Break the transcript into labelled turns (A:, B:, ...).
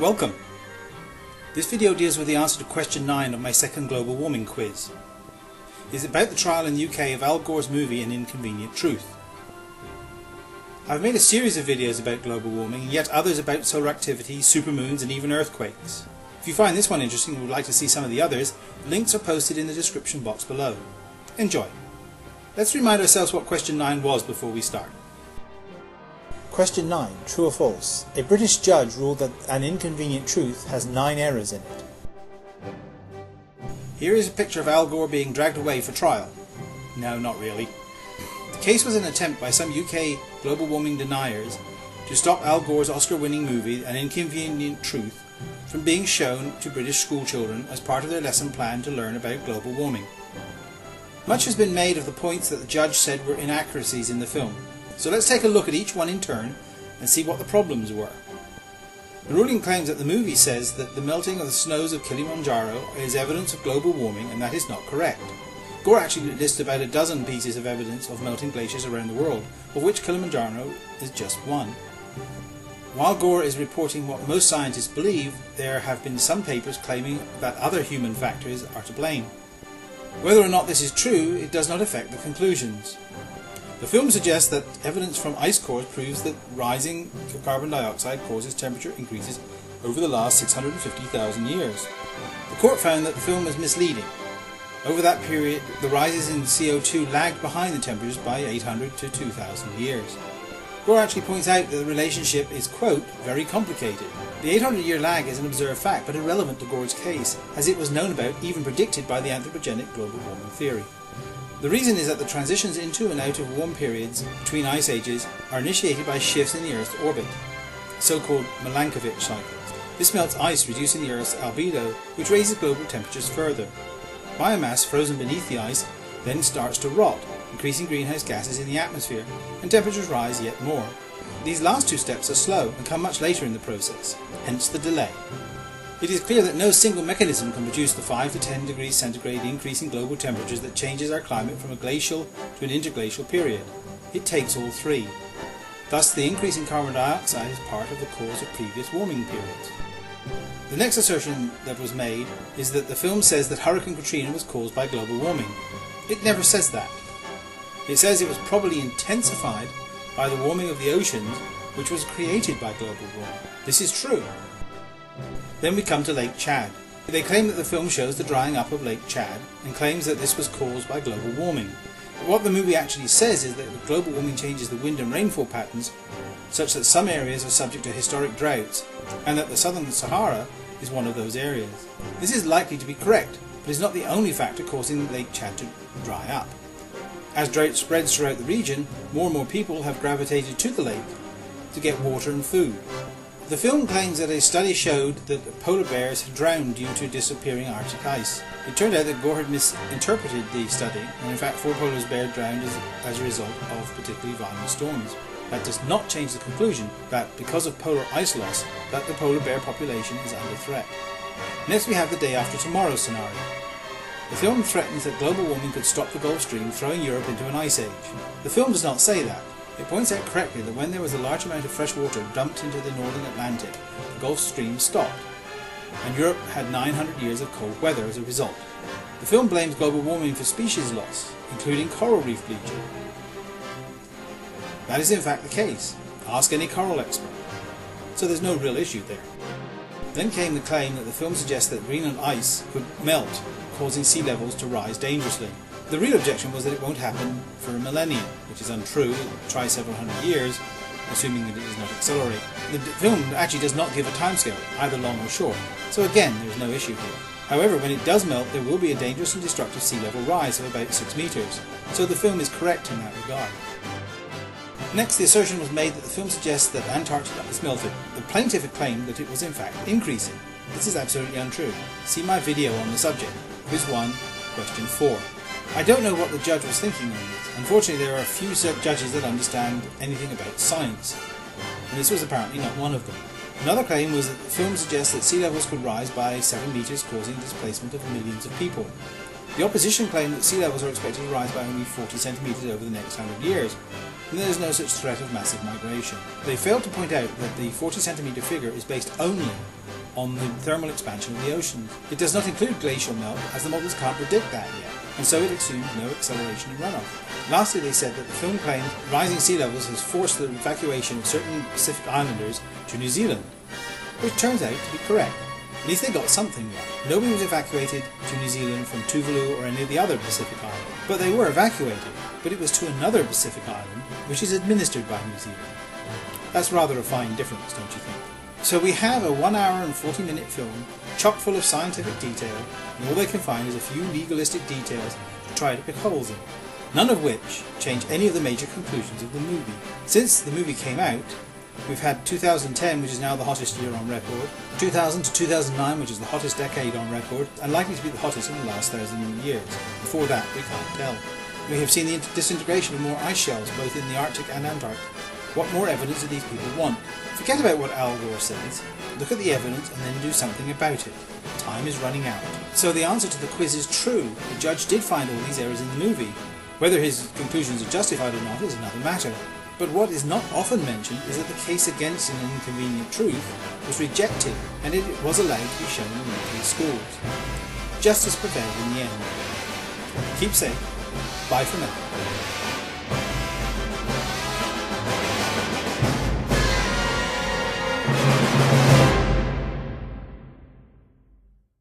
A: Welcome! This video deals with the answer to question 9 of my second global warming quiz. It is about the trial in the UK of Al Gore's movie An Inconvenient Truth. I've made a series of videos about global warming and yet others about solar activity, supermoons and even earthquakes. If you find this one interesting and would like to see some of the others, links are posted in the description box below. Enjoy! Let's remind ourselves what question 9 was before we start. Question 9. True or false? A British judge ruled that An Inconvenient Truth has 9 errors in it. Here is a picture of Al Gore being dragged away for trial. No, not really. The case was an attempt by some UK global warming deniers to stop Al Gore's Oscar-winning movie An Inconvenient Truth from being shown to British schoolchildren as part of their lesson plan to learn about global warming. Much has been made of the points that the judge said were inaccuracies in the film. So let's take a look at each one in turn and see what the problems were. The ruling claims that the movie says that the melting of the snows of Kilimanjaro is evidence of global warming, and that is not correct. Gore actually lists about a dozen pieces of evidence of melting glaciers around the world, of which Kilimanjaro is just one. While Gore is reporting what most scientists believe, there have been some papers claiming that other human factors are to blame. Whether or not this is true, it does not affect the conclusions. The film suggests that evidence from ice cores proves that rising carbon dioxide causes temperature increases over the last 650,000 years. The court found that the film was misleading. Over that period, the rises in CO2 lagged behind the temperatures by 800 to 2,000 years. Gore actually points out that the relationship is, quote, very complicated. The 800-year lag is an observed fact, but irrelevant to Gore's case, as it was known about, even predicted by the anthropogenic global warming theory. The reason is that the transitions into and out of warm periods between ice ages are initiated by shifts in the Earth's orbit, so-called Milankovitch cycles. This melts ice, reducing the Earth's albedo, which raises global temperatures further. Biomass frozen beneath the ice then starts to rot, increasing greenhouse gases in the atmosphere, and temperatures rise yet more. These last two steps are slow and come much later in the process, hence the delay. It is clear that no single mechanism can produce the 5 to 10 degrees centigrade increase in global temperatures that changes our climate from a glacial to an interglacial period. It takes all three. Thus, the increase in carbon dioxide is part of the cause of previous warming periods. The next assertion that was made is that the film says that Hurricane Katrina was caused by global warming. It never says that. It says it was probably intensified by the warming of the oceans, which was created by global warming. This is true. Then we come to Lake Chad. They claim that the film shows the drying up of Lake Chad and claims that this was caused by global warming. But what the movie actually says is that global warming changes the wind and rainfall patterns such that some areas are subject to historic droughts, and that the southern Sahara is one of those areas. This is likely to be correct, but is not the only factor causing Lake Chad to dry up. As drought spreads throughout the region, more and more people have gravitated to the lake to get water and food. The film claims that a study showed that polar bears had drowned due to disappearing Arctic ice. It turned out that Gore had misinterpreted the study, and in fact 4 polar bears drowned as a result of particularly violent storms. That does not change the conclusion that because of polar ice loss, that the polar bear population is under threat. Next we have the day after tomorrow scenario. The film threatens that global warming could stop the Gulf Stream, throwing Europe into an ice age. The film does not say that. It points out correctly that when there was a large amount of fresh water dumped into the northern Atlantic, the Gulf Stream stopped, and Europe had 900 years of cold weather as a result. The film blames global warming for species loss, including coral reef bleaching. That is in fact the case. Ask any coral expert. So there's no real issue there. Then came the claim that the film suggests that Greenland ice could melt, causing sea levels to rise dangerously. The real objection was that it won't happen for a millennium, which is untrue. It will try several hundred years, assuming that it does not accelerate. The film actually does not give a timescale, either long or short, so again there is no issue here. However, when it does melt, there will be a dangerous and destructive sea level rise of about 6 meters, so the film is correct in that regard. Next, the assertion was made that the film suggests that Antarctica is melted. The plaintiff had claimed that it was in fact increasing. This is absolutely untrue. See my video on the subject, Quiz 1, question 4. I don't know what the judge was thinking on this. Unfortunately, there are a few judges that understand anything about science, and this was apparently not one of them. Another claim was that the film suggests that sea levels could rise by 7 meters, causing displacement of millions of people. The opposition claimed that sea levels are expected to rise by only 40 centimeters over the next 100 years, and there is no such threat of massive migration. They failed to point out that the 40 centimeter figure is based only on the thermal expansion of the oceans. It does not include glacial melt, as the models can't predict that yet, and so it assumes no acceleration in runoff. Lastly, they said that the film claimed rising sea levels has forced the evacuation of certain Pacific Islanders to New Zealand, which turns out to be correct. At least they got something right. Nobody was evacuated to New Zealand from Tuvalu or any of the other Pacific islands. But they were evacuated, but it was to another Pacific island, which is administered by New Zealand. That's rather a fine difference, don't you think? So we have a 1 hour and 40-minute film, chock full of scientific detail, and all they can find is a few legalistic details to try to pick holes in, none of which change any of the major conclusions of the movie. Since the movie came out, we've had 2010, which is now the hottest year on record, 2000 to 2009, which is the hottest decade on record, and likely to be the hottest in the last 1,000 years. Before that, we can't tell. We have seen the disintegration of more ice shelves, both in the Arctic and Antarctic. What more evidence do these people want? Forget about what Al Gore says. Look at the evidence and then do something about it. Time is running out. So the answer to the quiz is true. The judge did find all these errors in the movie. Whether his conclusions are justified or not is another matter. But what is not often mentioned is that the case against an inconvenient truth was rejected, and it was allowed to be shown in local schools. Justice prevailed in the end. Keep safe. Bye for now.